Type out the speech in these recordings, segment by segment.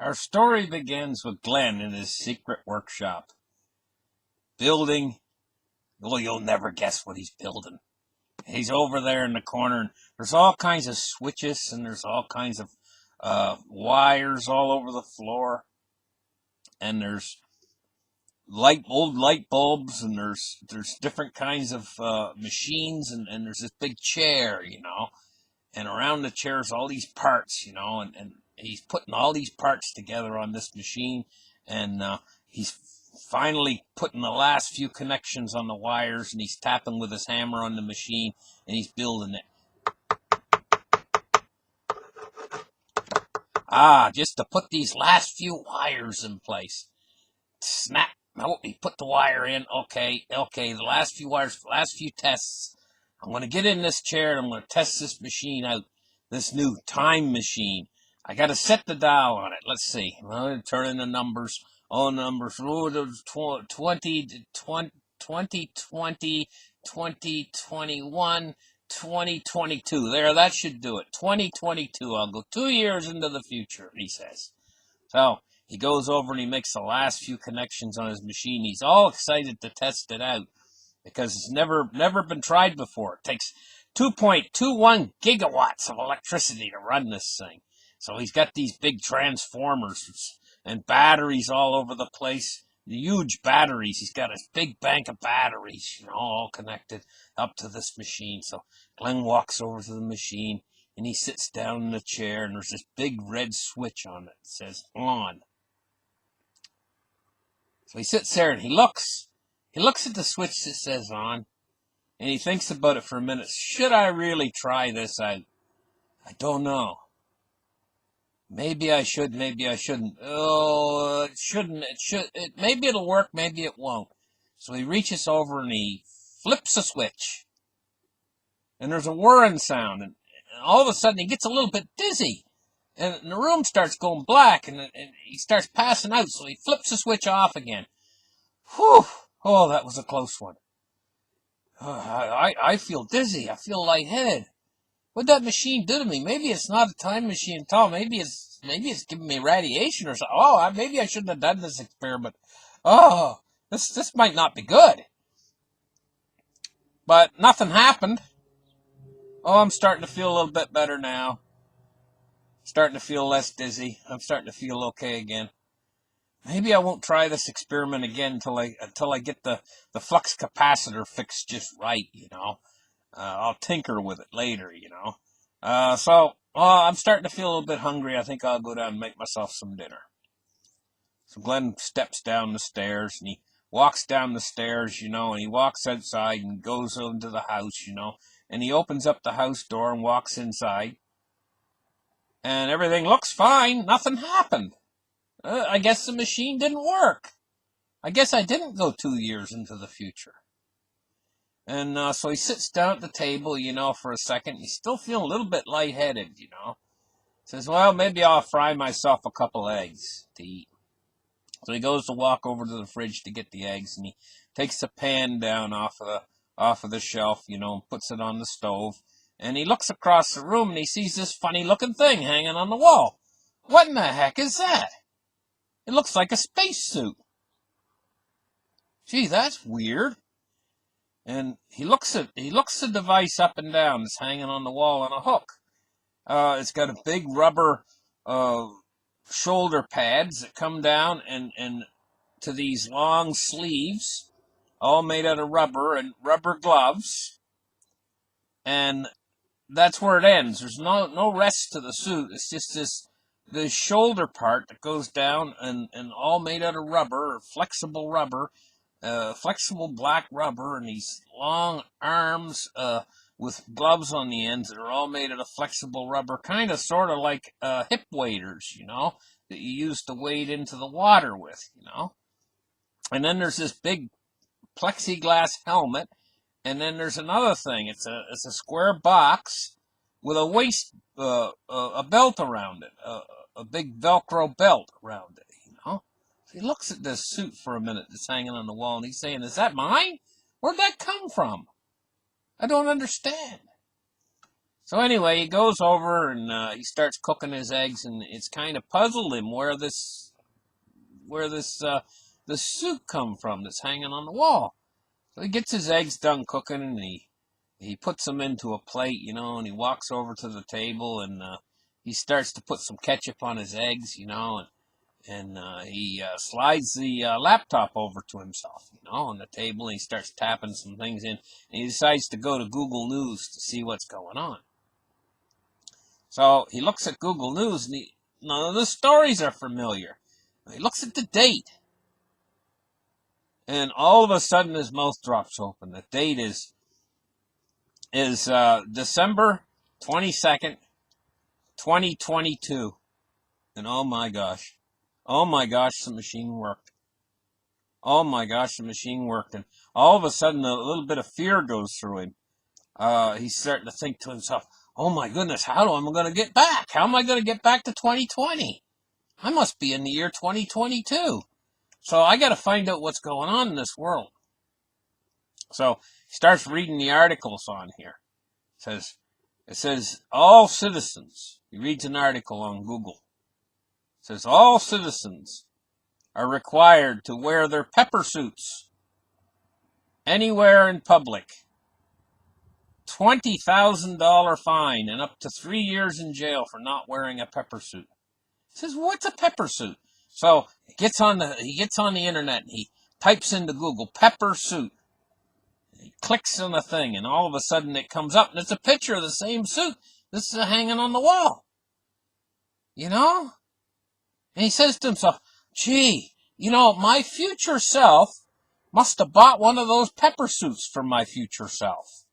Our story begins with Glenn in his secret workshop, building. Well, you'll never guess what he's building. He's over there in the corner, and there's all kinds of switches, and there's all kinds of wires all over the floor, and there's old light bulbs, and there's different kinds of machines, and there's this big chair, and around the chair's all these parts, and he's putting all these parts together on this machine, and he's finally putting the last few connections on the wires, and he's tapping with his hammer on the machine, and he's building it. Just to put these last few wires in place. Snap. Oh, he put the wire in. Okay, the last few wires, last few tests. I'm going to get in this chair, and I'm going to test this machine out, this new time machine. I got to set the dial on it. Let's see. I'm going to turn in the numbers. All numbers. Oh, there's 2020, 2021, 2022. There, that should do it. 2022. I'll go 2 years into the future, he says. So he goes over and he makes the last few connections on his machine. He's all excited to test it out because it's never been tried before. It takes 2.21 gigawatts of electricity to run this thing. So he's got these big transformers and batteries all over the place. Huge batteries. He's got a big bank of batteries, all connected up to this machine. So Glenn walks over to the machine, and he sits down in the chair, and there's this big red switch on it that says on. So he sits there and he looks at the switch that says on, and he thinks about it for a minute. Should I really try this out? I don't know. Maybe I should, maybe I shouldn't. Oh, it shouldn't. Maybe it'll work, maybe it won't. So he reaches over and he flips a switch. And there's a whirring sound, and all of a sudden he gets a little bit dizzy. And the room starts going black, and he starts passing out, so he flips the switch off again. Whew! Oh, that was a close one. I feel dizzy. I feel lightheaded. What'd that machine do to me? Maybe it's not a time machine at all. Maybe it's giving me radiation or something. Oh, maybe I shouldn't have done this experiment. Oh, this might not be good. But nothing happened. Oh, I'm starting to feel a little bit better now. Starting to feel less dizzy. I'm starting to feel okay again. Maybe I won't try this experiment again until I get the flux capacitor fixed just right, I'll tinker with it later, So I'm starting to feel a little bit hungry. I think I'll go down and make myself some dinner. So Glenn steps down the stairs, and he walks down the stairs, and he walks outside and goes into the house, and he opens up the house door and walks inside. And everything looks fine. Nothing happened. I guess the machine didn't work. I guess I didn't go 2 years into the future. And so he sits down at the table, for a second. He's still feeling a little bit lightheaded, Says, well, maybe I'll fry myself a couple eggs to eat. So he goes to walk over to the fridge to get the eggs, and he takes the pan down off of the shelf, and puts it on the stove. And he looks across the room, and he sees this funny-looking thing hanging on the wall. What in the heck is that? It looks like a spacesuit. Gee, that's weird. And he looks the device up and down. It's hanging on the wall on a hook. It's got a big rubber shoulder pads that come down and to these long sleeves, all made out of rubber, and rubber gloves. And that's where it ends. There's no rest to the suit. It's just this shoulder part that goes down and all made out of rubber, flexible black rubber, and these long arms with gloves on the ends that are all made out of flexible rubber, kind of sort of like hip waders, that you use to wade into the water with, And then there's this big plexiglass helmet, and then there's another thing. It's a square box with a waist, a belt around it, a big Velcro belt around it, So he looks at this suit for a minute that's hanging on the wall, and he's saying, is that mine? Where'd that come from? I don't understand. So anyway, he goes over and he starts cooking his eggs, and it's kind of puzzled him where this soup come from that's hanging on the wall. So he gets his eggs done cooking, and he puts them into a plate, and he walks over to the table, and he starts to put some ketchup on his eggs, and he slides the laptop over to himself, on the table, and he starts tapping some things in, and he decides to go to Google News to see what's going on. So he looks at Google News, and none of the stories are familiar. He looks at the date, and all of a sudden his mouth drops open. The date is December 22nd, 2022. And oh my gosh, the machine worked. Oh my gosh, the machine worked. And all of a sudden a little bit of fear goes through him. He's starting to think to himself, oh my goodness, how am I going to get back? How am I going to get back to 2020? I must be in the year 2022. So I got to find out what's going on in this world. So he starts reading the articles on here. It says all citizens. He reads an article on Google. It says all citizens are required to wear their pepper suits anywhere in public. $20,000 fine and up to 3 years in jail for not wearing a pepper suit. He says, what's a pepper suit? So he gets on the internet and he types into Google pepper suit. He clicks on the thing, and all of a sudden it comes up, and it's a picture of the same suit. This is hanging on the wall. And he says to himself, gee, my future self must have bought one of those pepper suits for my future self.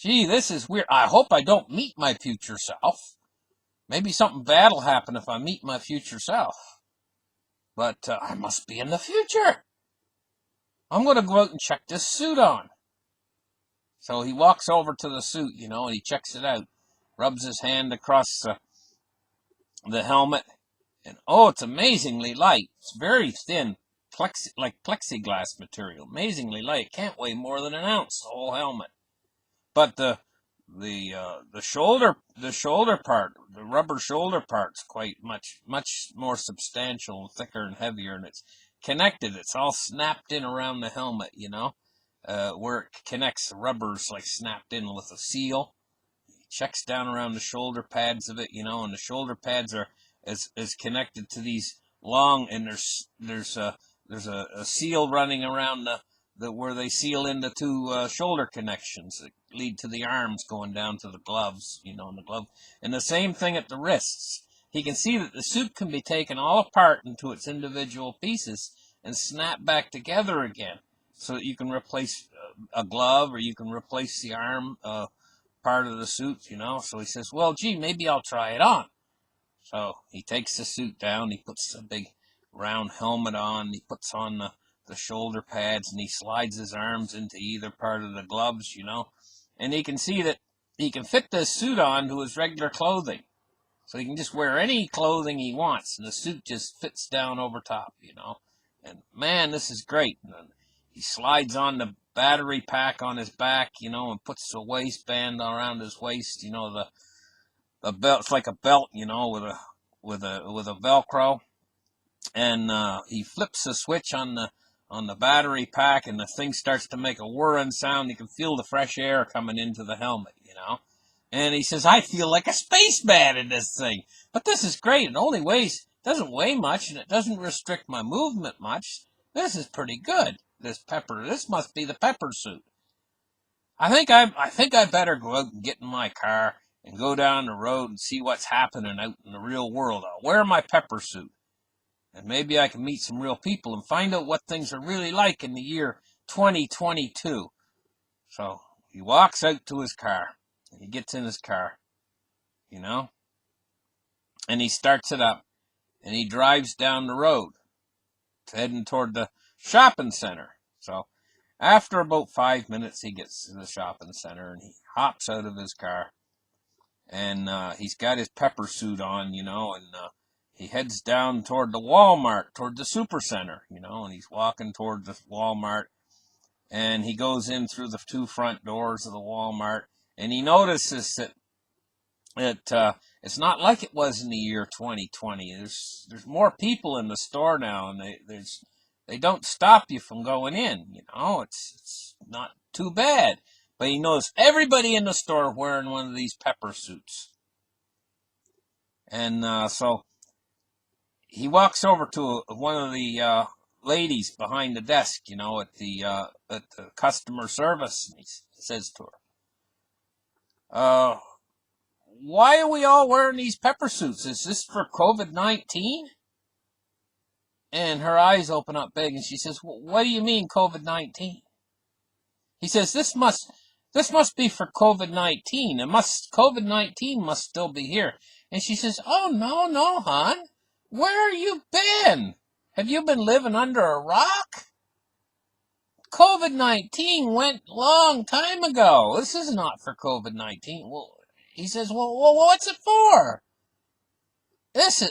Gee, this is weird. I hope I don't meet my future self. Maybe something bad will happen if I meet my future self. But I must be in the future. I'm going to go out and check this suit on. So he walks over to the suit, and he checks it out. Rubs his hand across the helmet. And it's amazingly light. It's very thin, like plexiglass material. Amazingly light. It can't weigh more than an ounce, the whole helmet. But the shoulder part, the rubber shoulder part's quite much more substantial and thicker and heavier, and it's connected. It's all snapped in around the helmet, where it connects. The rubber's like snapped in with a seal. He checks down around the shoulder pads of it, and the shoulder pads are is connected to these long, and there's a seal running around the where they seal in the two shoulder connections that lead to the arms going down to the gloves, and the glove. And the same thing at the wrists. He can see that the suit can be taken all apart into its individual pieces and snap back together again, so that you can replace a glove, or you can replace the arm part of the suit, So he says, well, gee, maybe I'll try it on. So he takes the suit down, he puts a big round helmet on, he puts on the shoulder pads, and he slides his arms into either part of the gloves, And he can see that he can fit this suit on to his regular clothing. So he can just wear any clothing he wants, and the suit just fits down over top, And man, this is great. And he slides on the battery pack on his back, and puts a waistband around his waist, the belt. It's like a belt, with a Velcro. And he flips the switch on the battery pack, and the thing starts to make a whirring sound. You can feel the fresh air coming into the helmet, And he says, I feel like a spaceman in this thing. But this is great. It doesn't weigh much, and it doesn't restrict my movement much. This is pretty good. This must be the pepper suit. I think I better go out and get in my car and go down the road and see what's happening out in the real world. I'll wear my pepper suit. And maybe I can meet some real people and find out what things are really like in the year 2022. So he walks out to his car. And he gets in his car, And he starts it up. And he drives down the road, heading toward the shopping center. So after about 5 minutes, he gets to the shopping center, and he hops out of his car. And he's got his pepper suit on, and he heads down toward the Walmart, toward the supercenter, and he's walking toward the Walmart, and he goes in through the two front doors of the Walmart, And he notices that it's not like it was in the year 2020. There's more people in the store now, and they don't stop you from going in. It's not too bad. But he knows everybody in the store wearing one of these pepper suits. And so he walks over to one of the ladies behind the desk, at the customer service, and he says to her, why are we all wearing these pepper suits? Is this for COVID-19? And her eyes open up big, and she says, what do you mean COVID-19? He says, this must be for COVID-19. COVID-19 must still be here. And she says, oh, no, hon. Where have you been? Have you been living under a rock? COVID-19 went long time ago. This is not for COVID-19. Well, he says, well, what's it for?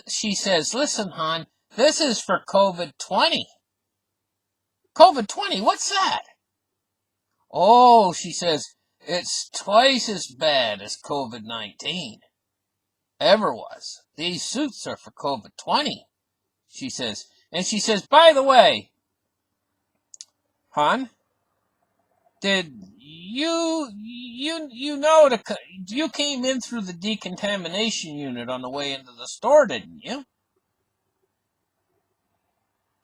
She says, listen, hon, this is for COVID-20. COVID-20, what's that? Oh, she says, it's twice as bad as COVID-19 ever was. These suits are for COVID-20, she says. And she says, by the way, hon, did you came in through the decontamination unit on the way into the store, didn't you?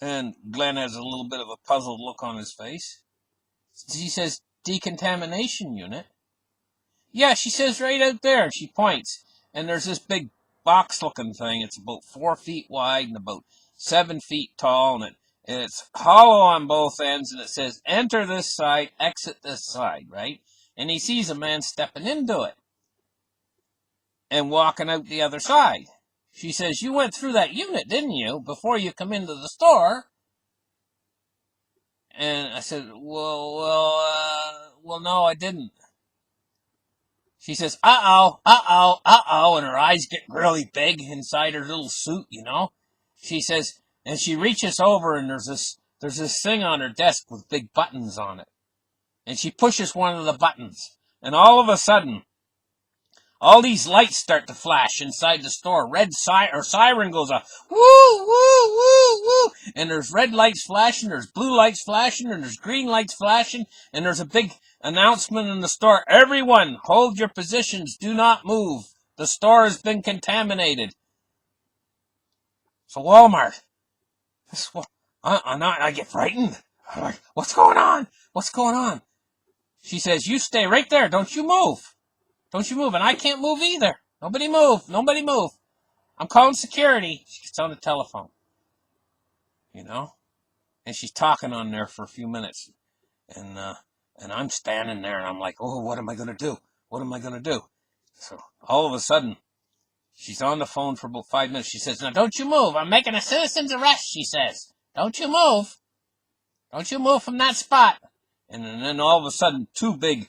And Glenn has a little bit of a puzzled look on his face. She says, decontamination unit? Yeah, she says right out there. She points. And there's this big box-looking thing. It's about 4 feet wide and about 7 feet tall. And it's hollow on both ends. And it says, enter this side, exit this side, right? And he sees a man stepping into it and walking out the other side. She says, you went through that unit, didn't you, before you come into the store? And I said, well, no, I didn't. She says, uh-oh, and her eyes get really big inside her little suit, She says, and she reaches over, and there's this thing on her desk with big buttons on it. And she pushes one of the buttons, and all of a sudden, all these lights start to flash inside the store. Siren goes off. Woo, woo, woo, woo. And there's red lights flashing, there's blue lights flashing, and there's green lights flashing, and there's a big announcement in the store. Everyone, hold your positions. Do not move. The store has been contaminated. So Walmart. I get frightened. I'm like, what's going on? What's going on? She says, you stay right there. Don't you move. Don't you move. And I can't move either. Nobody move. Nobody move. I'm calling security. She gets on the telephone. And she's talking on there for a few minutes. And I'm standing there and I'm like, oh, what am I going to do? What am I going to do? So all of a sudden, she's on the phone for about 5 minutes. She says, now don't you move. I'm making a citizen's arrest, she says. Don't you move. Don't you move from that spot. And then all of a sudden, two big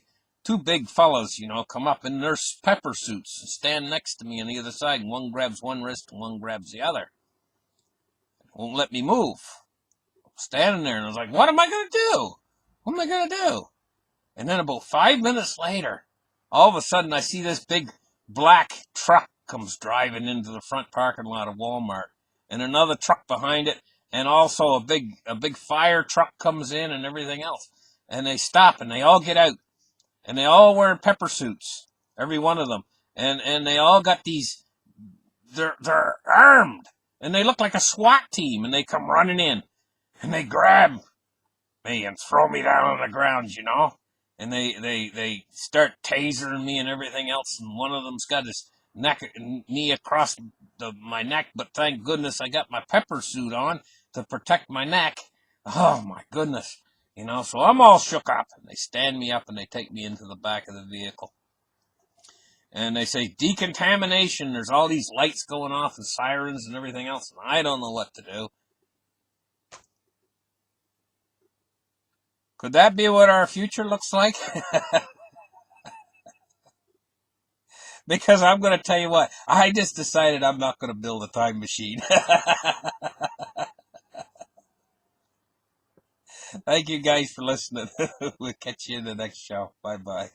fellas, come up in their pepper suits and stand next to me on the other side. And one grabs one wrist and one grabs the other. Won't let me move. I'm standing there and I was like, what am I going to do? What am I going to do? And then about 5 minutes later, all of a sudden I see this big black truck comes driving into the front parking lot of Walmart. And another truck behind it. And also a big fire truck comes in and everything else. And they stop and they all get out. And they all wear pepper suits, every one of them. And they all got they're armed. And they look like a SWAT team. And they come running in. And they grab me and throw me down on the ground, And they start tasering me and everything else. And one of them's got his knee across my neck. But thank goodness I got my pepper suit on to protect my neck. Oh, my goodness. So I'm all shook up. And they stand me up and they take me into the back of the vehicle. And they say, decontamination. There's all these lights going off and sirens and everything else. And I don't know what to do. Could that be what our future looks like? Because I'm going to tell you what. I just decided I'm not going to build a time machine. Thank you guys for listening. We'll catch you in the next show. Bye-bye.